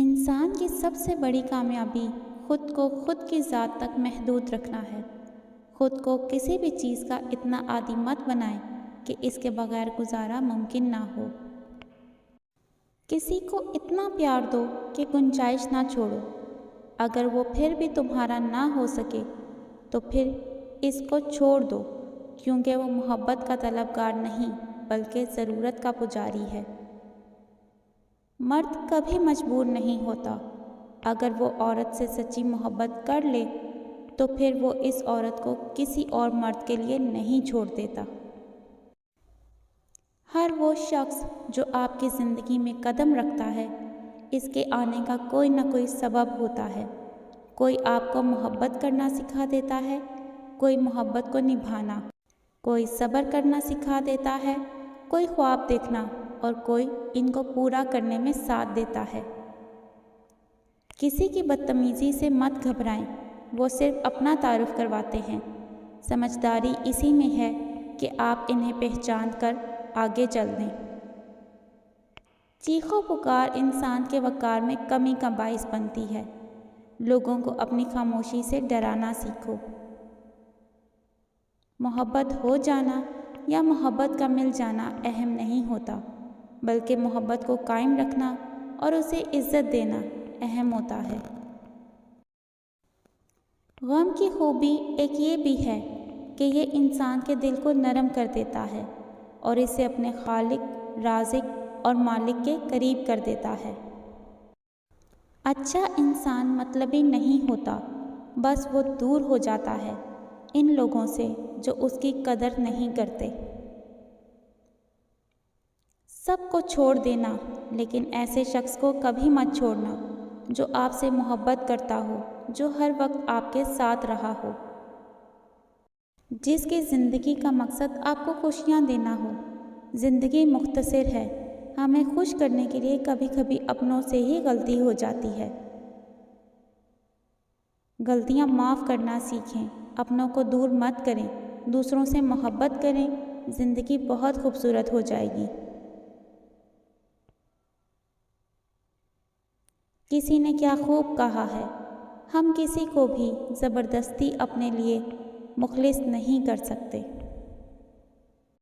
انسان کی سب سے بڑی کامیابی خود کو خود کی ذات تک محدود رکھنا ہے۔ خود کو کسی بھی چیز کا اتنا عادی مت بنائیں کہ اس کے بغیر گزارا ممکن نہ ہو۔ کسی کو اتنا پیار دو کہ گنجائش نہ چھوڑو۔ اگر وہ پھر بھی تمہارا نہ ہو سکے تو پھر اس کو چھوڑ دو، کیونکہ وہ محبت کا طلبگار نہیں بلکہ ضرورت کا پجاری ہے۔ مرد کبھی مجبور نہیں ہوتا۔ اگر وہ عورت سے سچی محبت کر لے تو پھر وہ اس عورت کو کسی اور مرد کے لیے نہیں چھوڑ دیتا۔ ہر وہ شخص جو آپ کی زندگی میں قدم رکھتا ہے، اس کے آنے کا کوئی نہ کوئی سبب ہوتا ہے۔ کوئی آپ کو محبت کرنا سکھا دیتا ہے، کوئی محبت کو نبھانا، کوئی صبر کرنا سکھا دیتا ہے، کوئی خواب دیکھنا، اور کوئی ان کو پورا کرنے میں ساتھ دیتا ہے۔ کسی کی بدتمیزی سے مت گھبرائیں، وہ صرف اپنا تعارف کرواتے ہیں۔ سمجھداری اسی میں ہے کہ آپ انہیں پہچان کر آگے چل دیں۔ چیخ و پکار انسان کے وقار میں کمی کا باعث بنتی ہے۔ لوگوں کو اپنی خاموشی سے ڈرانا سیکھو۔ محبت ہو جانا یا محبت کا مل جانا اہم نہیں ہوتا، بلکہ محبت کو قائم رکھنا اور اسے عزت دینا اہم ہوتا ہے۔ غم کی خوبی ایک یہ بھی ہے کہ یہ انسان کے دل کو نرم کر دیتا ہے اور اسے اپنے خالق، رازق اور مالک کے قریب کر دیتا ہے۔ اچھا انسان مطلبی نہیں ہوتا، بس وہ دور ہو جاتا ہے ان لوگوں سے جو اس کی قدر نہیں کرتے۔ سب کو چھوڑ دینا، لیکن ایسے شخص کو کبھی مت چھوڑنا جو آپ سے محبت کرتا ہو، جو ہر وقت آپ کے ساتھ رہا ہو، جس کی زندگی کا مقصد آپ کو خوشیاں دینا ہو۔ زندگی مختصر ہے، ہمیں خوش کرنے کے لیے کبھی کبھی اپنوں سے ہی غلطی ہو جاتی ہے۔ غلطیاں معاف کرنا سیکھیں، اپنوں کو دور مت کریں، دوسروں سے محبت کریں، زندگی بہت خوبصورت ہو جائے گی۔ کسی نے کیا خوب کہا ہے، ہم کسی کو بھی زبردستی اپنے لیے مخلص نہیں کر سکتے۔